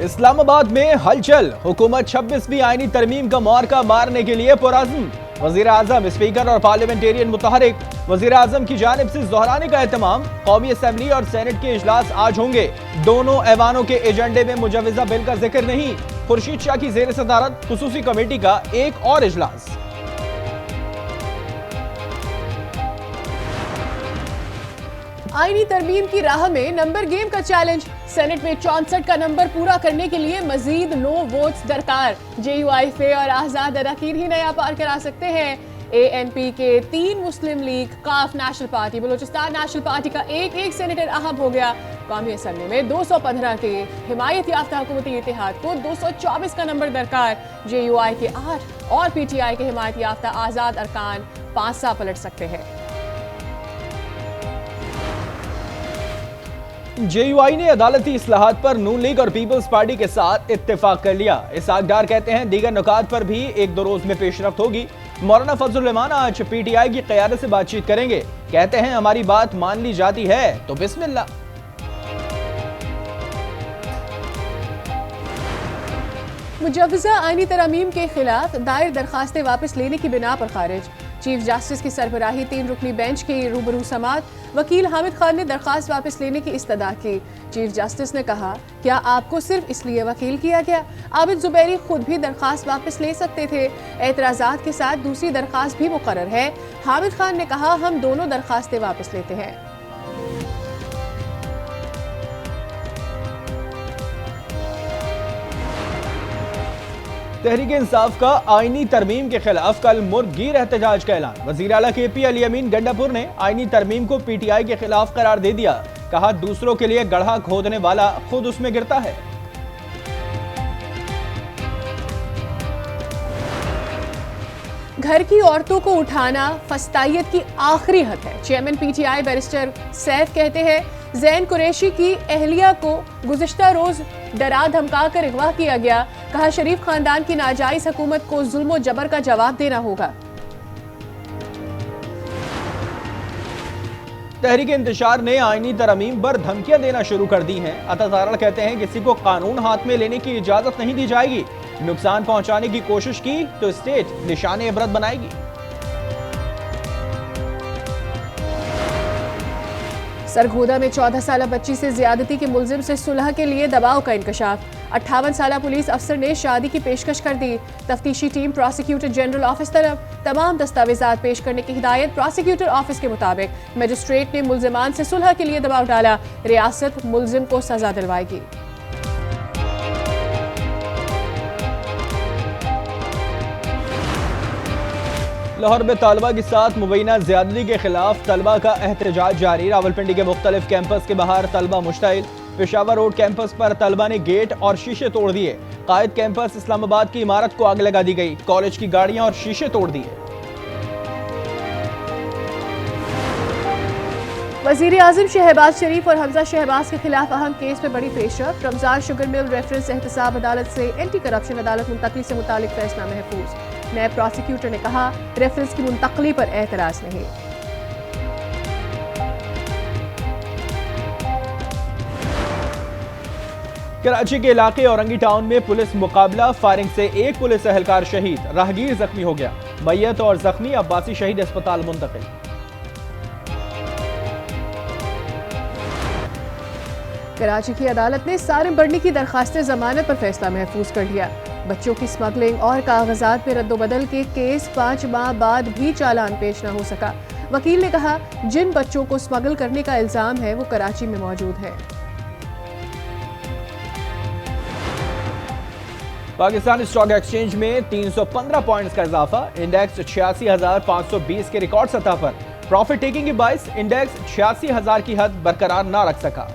इस्लामाबाद में हलचल, हुकूमत 26वीं आईनी तरमीम का मौका मारने के लिए पुरअज़्म। वज़ीर आज़म, स्पीकर और पार्लियामेंटेरियन मुतहरिक। वज़ीर आज़म की जानिब से दोहराने का एहतमाम। कौमी असम्बली और सेनेट के इजलास आज होंगे। दोनों ऐवानों के एजेंडे में मुजव्वज़ा बिल का जिक्र नहीं। खुर्शीद शाह की ज़ेर सदारत खुसूसी कमेटी का एक और इजलास। आईनी तरमीम की राह में नंबर गेम का चैलेंज। सेनेट में 64 का नंबर पूरा करने के लिए मजीद 9 वोट्स दरकार। JUIF और आजाद अरकान ही नया पार करा सकते हैं। ANP के 3 मुस्लिम लीग, काफ national party, Balochistan national party का एक सेनेटर अहम हो गया। कौमी असम्बली में 215 के हिमायत याफ्ता हुकूमती इत्तेहाद को 224 का नंबर दरकार। JUI के 8 और PTI के हिमायत याफ्ता आजाद अरकान 5 सा पलट सकते हैं। JUI ने अदालती इस्लाहात पर नून लीग और पीपल्स पार्टी के साथ इत्तेफाक कर लिया। इसहाक डार कहते हैं दीगर नुकात पर भी 1-2 रोज में पेशरफ्त होगी। मौलाना फजलुर रहमान आज PTI की क़यादत से बातचीत करेंगे। कहते हैं हमारी बात मान ली जाती है तो बिस्मिल्लाह। मुजव्वज़ा आईनी तरमीम के खिलाफ दायर दरखास्तें वापस लेने की बिना पर खारिज। चीफ जस्टिस की सरबराही 3 रुकनी बेंच की रूबरू समात। वकील हामिद खान ने दरखास्त वापस लेने की इस्तदा की। चीफ जस्टिस ने कहा, क्या आपको सिर्फ इसलिए वकील किया गया? आबिद जुबैरी खुद भी दरखास्त वापस ले सकते थे। एतराज़ात के साथ दूसरी दरखास्त भी मुकर्रर है। हामिद खान ने कहा, हम दोनों दरखास्तें वापस लेते हैं। तहरीक इंसाफ का आईनी तरमीम के खिलाफ कल मुर्दगीर एहतजाज का ऐलान। वज़ीर आला KP अली अमीन गंडापुर ने आईनी तरमीम को PTI के खिलाफ करार दे दिया। कहा, दूसरों के लिए गड्ढा खोदने वाला खुद उसमें गिरता है। घर की औरतों को उठाना फस्तायत की आखिरी हद है। चेयरमैन PTI बैरिस्टर सैफ कहते हैं, जैन कुरैशी की अहलिया को गुज़िश्ता रोज डरा धमका कर अगवा किया गया। कहा, शरीफ खानदान की नाजायज हुकूमत को जुल्म और जबर का जवाब देना होगा। तहरीक इंतशार ने आईनी तरमीम पर धमकियां देना शुरू कर दी हैं। अतातारड़ कहते हैं किसी को कानून हाथ में लेने की इजाजत नहीं दी जाएगी। नुकसान पहुंचाने की कोशिश की तो स्टेट निशाने इबरत बनाएगी। सरगोदा में 14 साल बच्ची से ज्यादती के मुलजिम से सुलह के लिए दबाव का इंकशाफ। 58 साल पुलिस अफसर ने शादी की पेशकश कर दी। तफ्तीशी टीम प्रोसिक्यूटर जनरल ऑफिस तरफ। तमाम दस्तावेजात पेश करने की हिदायत प्रोसिक्यूटर ऑफिस के मुताबिक। मजिस्ट्रेट ने मुलजिमान से सुलह के लिए दबाव डाला। रियासत मुलजिम को सजा दिलवाएगी। लाहौर में तालबा के साथ मुबैना ज्यादती के खिलाफ तलबा का एहतजाज जारी। रावलपिंडी के मुख्तलिफ कैंपस के बाहर तलबा मुश्तइल। पेशावर रोड कैंपस पर तलबा ने गेट और शीशे तोड़ दिए। कायद कैंपस इस्लामाबाद की इमारत को आग लगा दी गई। कॉलेज की गाड़ियां और शीशे तोड़ दिए। वज़ीर आज़म शहबाज शरीफ और हमजा शहबाज के खिलाफ अहम केस में बड़ी पेशरफ्त। रमजान शुगर मिल रेफरेंस एहतसाब अदालत से एंटी करप्शन अदालत मुंतकली से मुतालिक फैसला महफूज। नायब प्रोसिक्यूटर ने कहा, रेफरेंस की मुंतकली पर एतराज नहीं। कराची के इलाके औरंगी टाउन में पुलिस मुकाबला। फायरिंग से एक पुलिस एहलकार शहीद, राहगीर जख्मी हो गया। मैयत और जख्मी अब्बासी शहीद अस्पताल मुंतकिल। कराची की अदालत ने सारिम बर्नी की दरखास्त जमानत पर फैसला महफूज कर लिया। बच्चों की स्मगलिंग और कागजात में रद्दोबदल के केस 5 माह बाद भी चालान पेश न हो सका। वकील ने कहा, जिन बच्चों को स्मगल करने का इल्जाम है वो कराची में मौजूद है। पाकिस्तान स्टॉक एक्सचेंज में 315 पॉइंट्स का इजाफा। इंडेक्स 86,520 के रिकॉर्ड सतह पर। प्रॉफिट टेकिंग के बाइस इंडेक्स 86,000 की हद बरकरार न रख सका।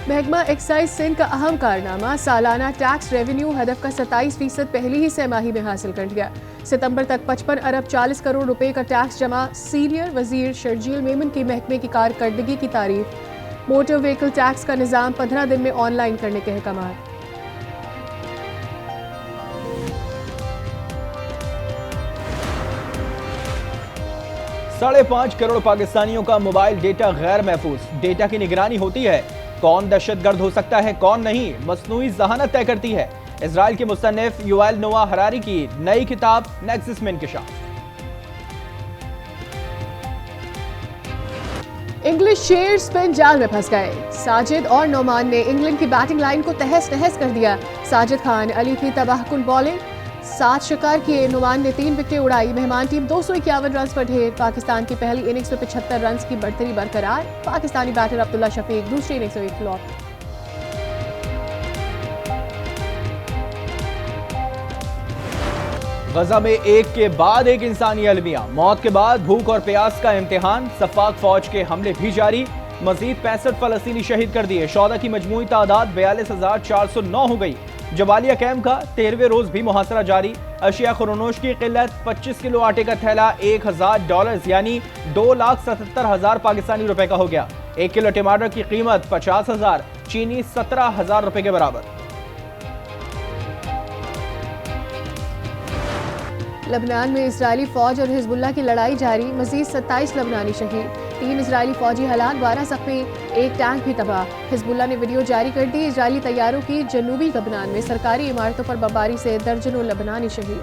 महकमा एक्साइज सिंध का अहम कारनामा, सालाना टैक्स रेवेन्यू हदफ का 27% पहली ही सहमाही में हासिल कर लिया। सितंबर तक 55 अरब 40 करोड़ रुपए का टैक्स जमा। सीनियर वजीर शर्जील मेमन की महकमे की कारकर्दगी की तारीफ। मोटर व्हीकल टैक्स का निज़ाम 15 दिन में ऑनलाइन करने के अहकाम। 5.5 करोड़ पाकिस्तानियों का मोबाइल डेटा गैर महफूज। डेटा की निगरानी होती है कौन दहशतगर्द हो सकता है कौन नहीं, मसनूई जहानत तय करती है। इजराइल के मुसन्निफ युवैल नोआ हरारी की नई किताब नेक्सस में इंकशाफ। इंग्लिश शेर स्पिन जाल में फंस गए। साजिद और नोमान ने इंग्लैंड की बैटिंग लाइन को तहस नहस कर दिया। साजिद खान अली की तबाहकुन बॉलिंग, 7 शिकार किए। नोमान ने 3 विकेटें उड़ाई। मेहमान टीम 251 रन पर ढेर। पाकिस्तान की पहली इनिंग्स में 75 रन की बढ़तरी बरकरार। पाकिस्तानी बैटर अब्दुल्ला शफीक दूसरी इनिंग्स में फ्लॉप। गजा में एक के बाद एक इंसानी अलमिया, मौत के बाद भूख और प्यास का इम्तिहान। सफाक फौज के हमले भी जारी, मजीद 65 फलस्तीनी शहीद कर दिए। शौदा की मजमूई तादाद 42,409 हो गई। जबालिया कैंप का 13वें रोज भी मुहासरा जारी। अशिया खुरोनोश की किल्लत, 25 किलो आटे का थैला $1,000 यानी 2,77,000 पाकिस्तानी रुपए का हो गया। 1 किलो टमाटर की कीमत 50,000, चीनी 17,000 रुपए के बराबर। लबनान में इजरायली फौज और हिजबुल्लाह की लड़ाई जारी। मजीद 27 लबनानी शहीद, 3 इजरायली फौजी हलाक, 12 जख्मी, 1 टैंक भी तबाह। हिजबुल्लाह ने वीडियो जारी कर दी। इजरायली तैयारों की जनूबी लबनान में सरकारी इमारतों पर बमबारी से दर्जनों लबनानी शहीद।